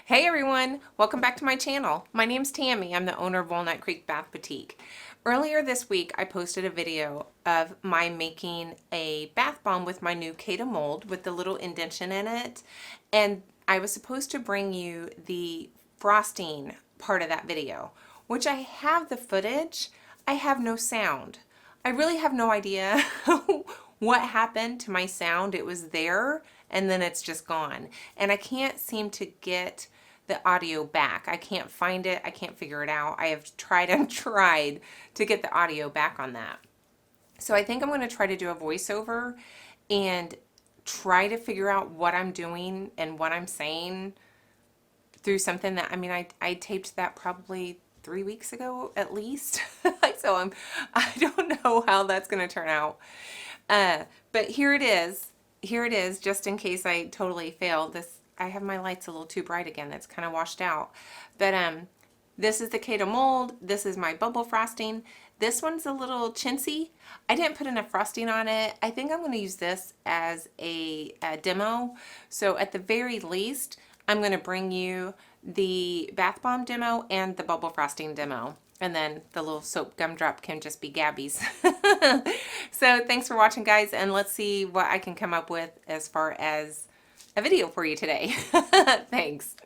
Hey everyone, welcome back to my channel. My name's Tammy. I'm the owner of Walnut Creek Bath Boutique. Earlier this week, I posted a video of my making a bath bomb with my new Cada Mold with the little indention in it. And I was supposed to bring you the frosting part of that video, which I have the footage. I have no sound. I really have no idea what happened to my sound. It was there and then it's just gone. And I can't seem to get the audio back. I can't find it. I can't figure it out. I have tried and tried to get the audio back on that. So I think I'm going to try to do a voiceover and try to figure out what I'm doing and what I'm saying through something that, I taped that probably 3 weeks ago at least. So I don't know how that's going to turn out. But here it is. Here it is, just in case I totally fail. I have my lights a little too bright again. That's kind of washed out. But this is the Cada Mold. This is my bubble frosting. This one's a little chintzy. I didn't put enough frosting on it. I think I'm going to use this as a demo. So at the very least, I'm going to bring you the bath bomb demo and the bubble frosting demo. And then the little soap gumdrop can just be Gabby's. So thanks for watching, guys, and let's see what I can come up with as far as a video for you today. Thanks.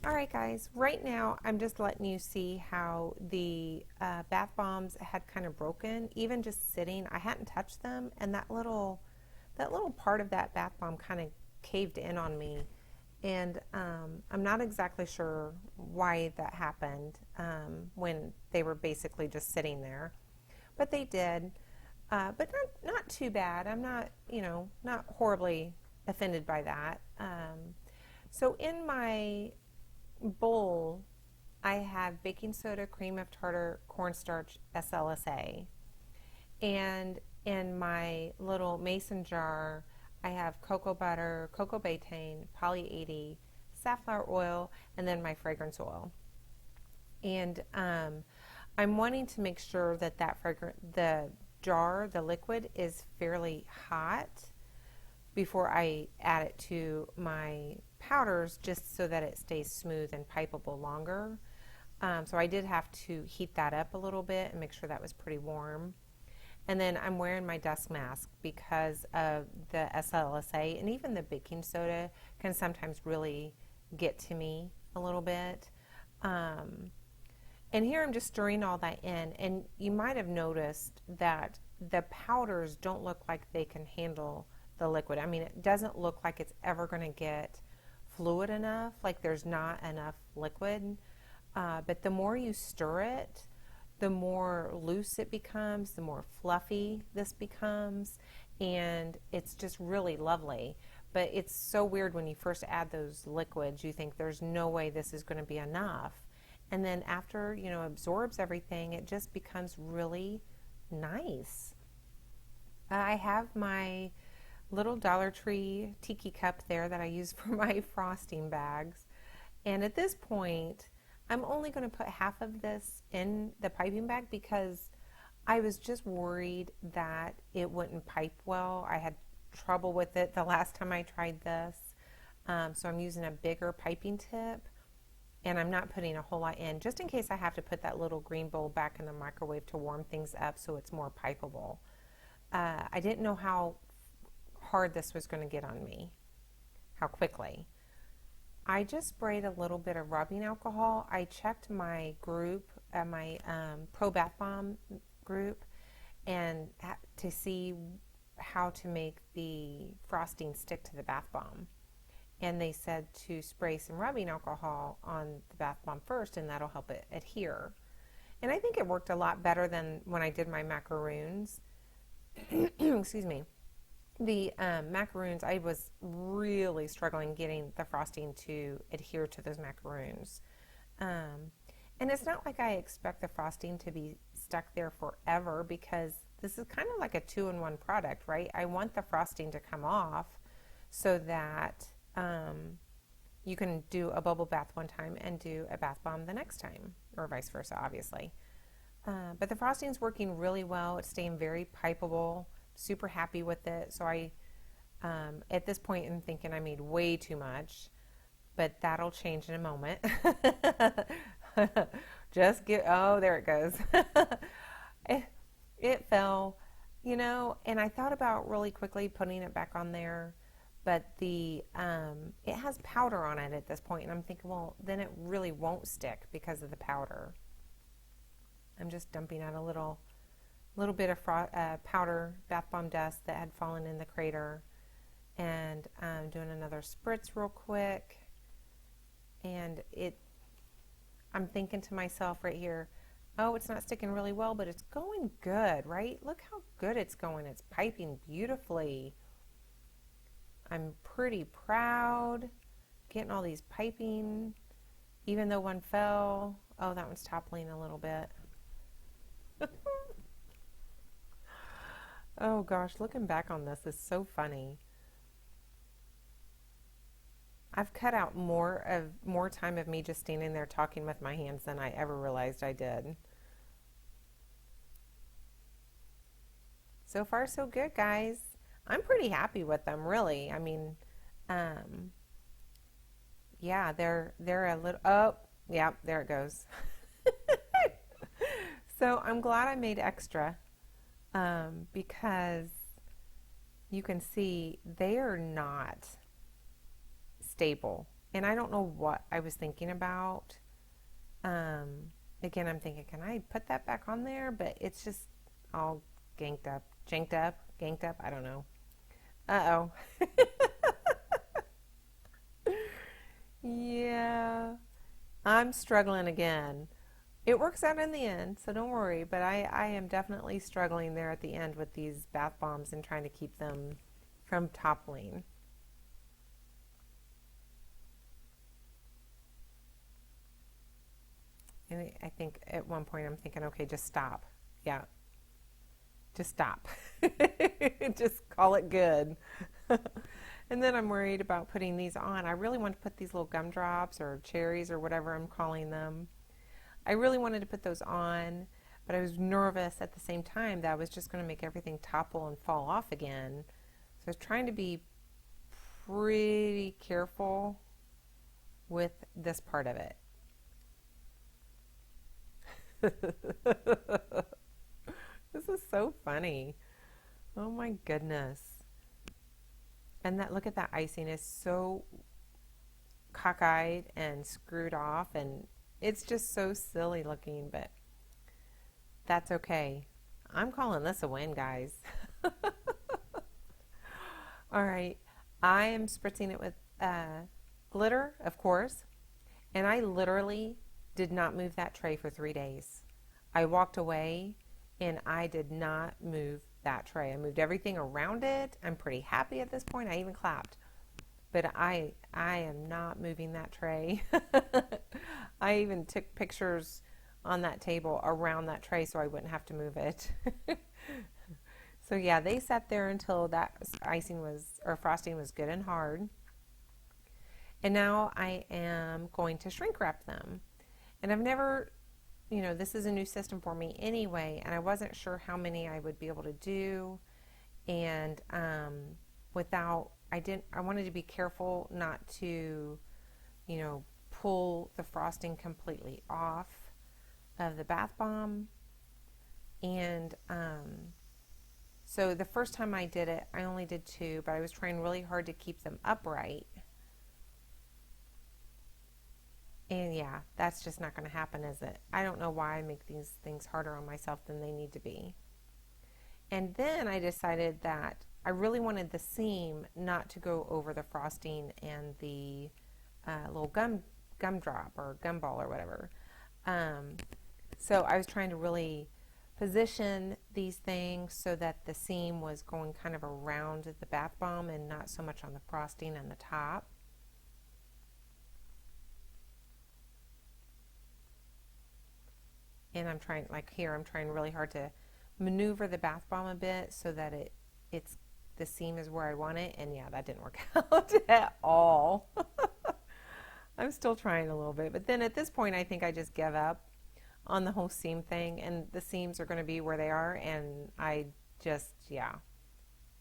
All right, guys, right now I'm just letting you see how the bath bombs had kind of broken, even just sitting. I hadn't touched them, and that little part of that bath bomb kind of caved in on me. And I'm not exactly sure why that happened when they were basically just sitting there. But they did. But not too bad. I'm not, not horribly offended by that. So in my bowl, I have baking soda, cream of tartar, cornstarch, SLSA. And in my little mason jar, I have cocoa butter, cocoa betaine, poly 80, safflower oil, and then my fragrance oil. And I'm wanting to make sure that the jar, the liquid, is fairly hot before I add it to my powders, just so that it stays smooth and pipeable longer. So I did have to heat that up a little bit and make sure that was pretty warm. And then I'm wearing my dust mask because of the SLSA, and even the baking soda can sometimes really get to me a little bit. And here I'm just stirring all that in, and you might have noticed that the powders don't look like they can handle the liquid. I mean, it doesn't look like it's ever going to get fluid enough, like there's not enough liquid. But the more you stir it, the more loose it becomes, the more fluffy this becomes, and it's just really lovely. But it's so weird when you first add those liquids, you think there's no way this is going to be enough. And then after, absorbs everything, it just becomes really nice. I have my little Dollar Tree tiki cup there that I use for my frosting bags. And at this point, I'm only going to put half of this in the piping bag because I was just worried that it wouldn't pipe well. I had trouble with it the last time I tried this. So I'm using a bigger piping tip, and I'm not putting a whole lot in, just in case I have to put that little green bowl back in the microwave to warm things up so it's more pipeable. I didn't know how hard this was going to get on me, how quickly. I just sprayed a little bit of rubbing alcohol. I checked my group, my Pro Bath Bomb group, and to see how to make the frosting stick to the bath bomb. And they said to spray some rubbing alcohol on the bath bomb first, and that'll help it adhere. And I think it worked a lot better than when I did my macaroons. Excuse me. The macaroons, I was really struggling getting the frosting to adhere to those macaroons. And it's not like I expect the frosting to be stuck there forever, because this is kind of like a two-in-one product, right? I want the frosting to come off so that you can do a bubble bath one time and do a bath bomb the next time, or vice versa, obviously. But the frosting's working really well. It's staying very pipeable. Super happy with it. So I At this point, I'm thinking I made way too much. but that'll change in a moment. Just get, oh, there it goes. it, it fell, and I thought about really quickly putting it back on there, but it has powder on it at this point, and I'm thinking, well, then it really won't stick because of the powder. I'm just dumping out a little bit of powder, bath bomb dust that had fallen in the crater, and doing another spritz real quick. And I'm thinking to myself right here, oh, it's not sticking really well, but it's going good, right? Look how good it's going. It's piping beautifully. I'm pretty proud getting all these piping, even though one fell. Oh, that one's toppling a little bit. Oh gosh, looking back on this is so funny. I've cut out more time of me just standing there talking with my hands than I ever realized I did. So far, so good, guys. I'm pretty happy with them, really. I mean, um, yeah, they're a little. Oh, yeah, there it goes. So I'm glad I made extra because you can see they are not stable, and I don't know what I was thinking about. Again, I'm thinking, can I put that back on there? But it's just all janked up, ganked up. I don't know. Uh oh. Yeah, I'm struggling again. It works out in the end, so don't worry. But I am definitely struggling there at the end with these bath bombs and trying to keep them from toppling. And I think at one point I'm thinking, okay, just stop. Yeah, just stop. Just call it good. And then I'm worried about putting these on. I really want to put these little gumdrops or cherries or whatever I'm calling them. I really wanted to put those on, but I was nervous at the same time that I was just going to make everything topple and fall off again. So I was trying to be pretty careful with this part of it. This is so funny. Oh my goodness. And that, look at that icing is so cockeyed and screwed off, and it's just so silly looking, but that's okay. I'm calling this a win, guys. All right. I am spritzing it with glitter, of course, and I literally did not move that tray for 3 days. I walked away and I did not move that tray. I moved everything around it. I'm pretty happy at this point. I even clapped. But I am not moving that tray. I even took pictures on that table around that tray so I wouldn't have to move it. So yeah, they sat there until that icing was, or frosting was good and hard. And now I am going to shrink wrap them. And I've never, this is a new system for me anyway, and I wasn't sure how many I would be able to do. And I wanted to be careful not to, pull the frosting completely off of the bath bomb. And so the first time I did it, I only did 2, but I was trying really hard to keep them upright. And yeah, that's just not going to happen, is it? I don't know why I make these things harder on myself than they need to be. And then I decided that I really wanted the seam not to go over the frosting and the little gumdrop or gumball or whatever. So I was trying to really position these things so that the seam was going kind of around the bath bomb and not so much on the frosting and the top. And I'm trying, like here, I'm trying really hard to maneuver the bath bomb a bit so that it's the seam is where I want it. And yeah, that didn't work out at all. I'm still trying a little bit, but then at this point I think I just give up on the whole seam thing, and the seams are going to be where they are, and I just, yeah,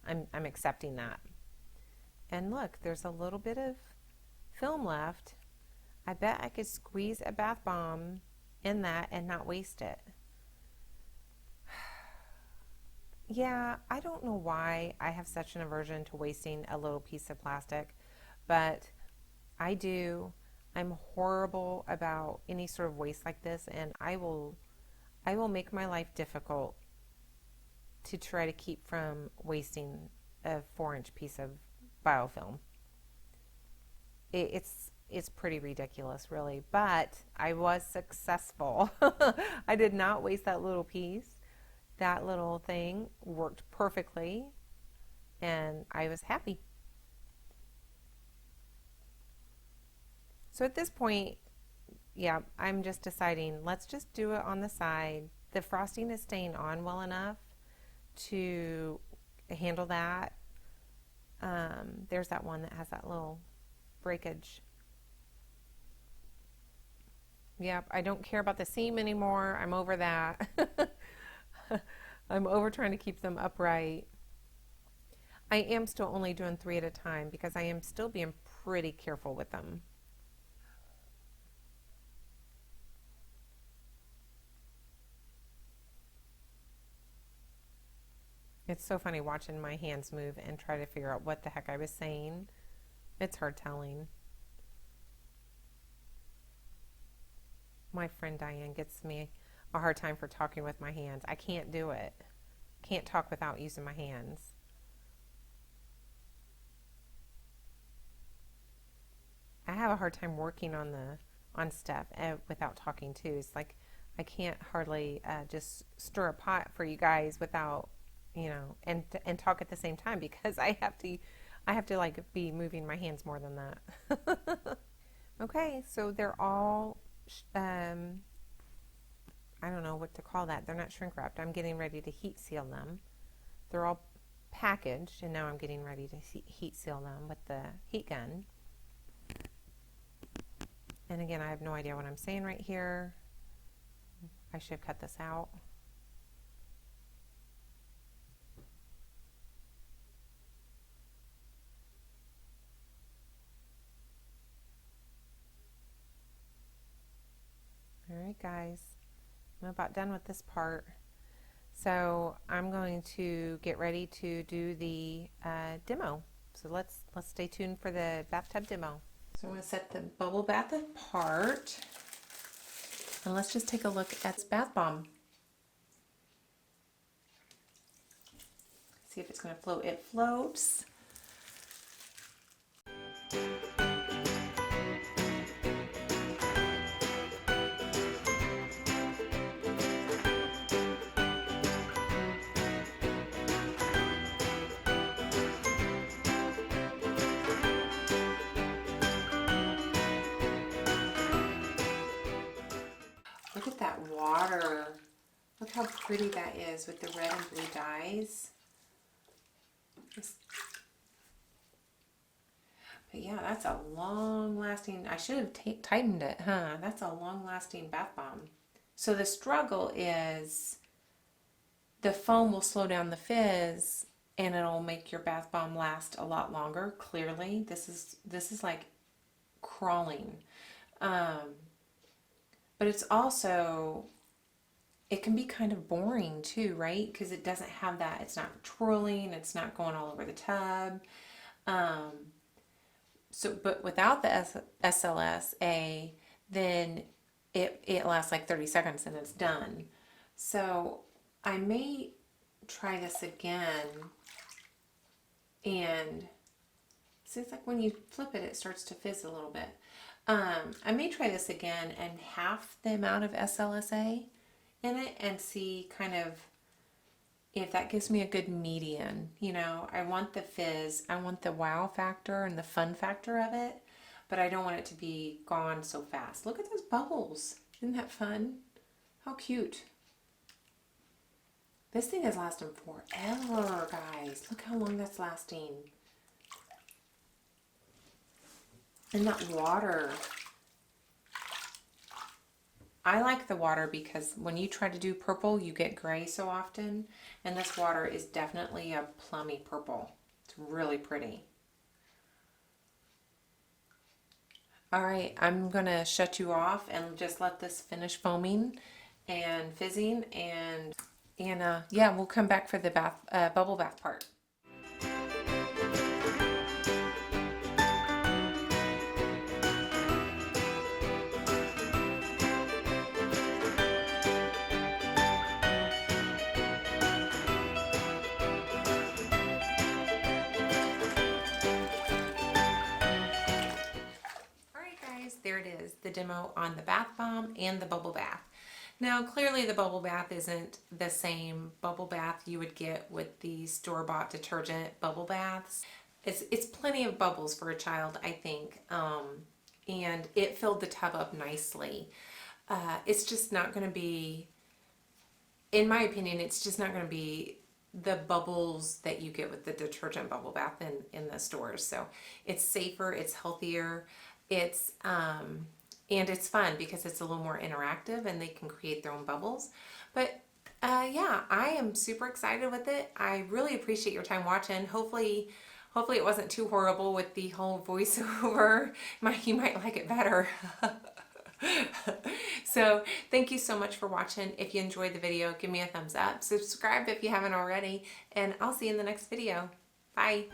I'm accepting that. And look, there's a little bit of film left. I bet I could squeeze a bath bomb in that and not waste it. Yeah, I don't know why I have such an aversion to wasting a little piece of plastic, but I do. I'm horrible about any sort of waste like this, and I will make my life difficult to try to keep from wasting a 4-inch piece of biofilm. It's pretty ridiculous, really, but I was successful. I did not waste that little piece. That little thing worked perfectly, and I was happy. So at this point, yeah, I'm just deciding, let's just do it on the side. The frosting is staying on well enough to handle that. There's that one that has that little breakage. Yep, I don't care about the seam anymore. I'm over that. I'm over trying to keep them upright. I am still only doing 3 at a time because I am still being pretty careful with them. It's so funny watching my hands move and try to figure out what the heck I was saying. It's hard telling. My friend Diane gets me a hard time for talking with my hands. I can't do it. Can't talk without using my hands. I have a hard time working on stuff without talking too. It's like I can't hardly just stir a pot for you guys without, and talk at the same time because I have to like be moving my hands more than that. Okay, so they're all I don't know what to call that. They're not shrink wrapped. I'm getting ready to heat seal them. They're all packaged, and now I'm getting ready to heat seal them with the heat gun. And again, I have no idea what I'm saying right here. I should have cut this out. All right, guys, I'm about done with this part. So I'm going to get ready to do the demo. So let's stay tuned for the bathtub demo. So I'm going to set the bubble bath apart, and let's just take a look at this bath bomb. See if it's going to float. It floats. Look at that water. Look how pretty that is with the red and blue dyes. But yeah, that's a long-lasting, I should have tightened it, huh? That's a long-lasting bath bomb. So the struggle is the foam will slow down the fizz and it'll make your bath bomb last a lot longer. Clearly, this is like crawling. But it's also, it can be kind of boring too, right? Because it doesn't have that, it's not twirling, it's not going all over the tub. But without the SLSA, then it lasts like 30 seconds and it's done. So I may try this again, and see, it's like when you flip it, it starts to fizz a little bit. I may try this again and half the amount of SLSA in it and see kind of if that gives me a good median. I want the fizz, I want the wow factor and the fun factor of it, but I don't want it to be gone so fast. Look at those bubbles. Isn't that fun? How cute. This thing is lasting forever, guys. Look how long that's lasting. And that water. I like the water because when you try to do purple, you get gray so often. And this water is definitely a plummy purple. It's really pretty. All right, I'm gonna shut you off and just let this finish foaming and fizzing, and yeah, we'll come back for the bubble bath part. All right, guys, there it is, the demo on the bath bomb and the bubble bath. Now, clearly the bubble bath isn't the same bubble bath you would get with the store-bought detergent bubble baths. It's plenty of bubbles for a child, I think, and it filled the tub up nicely. It's just not going to be, in my opinion, it's just not going to be the bubbles that you get with the detergent bubble bath in the stores. So it's safer, it's healthier, it's and it's fun because it's a little more interactive and they can create their own bubbles. But yeah, I am super excited with it. I really appreciate your time watching. Hopefully it wasn't too horrible with the whole voiceover. You might like it better. So thank you so much for watching. If you enjoyed the video, give me a thumbs up. Subscribe if you haven't already, and I'll see you in the next video. Bye.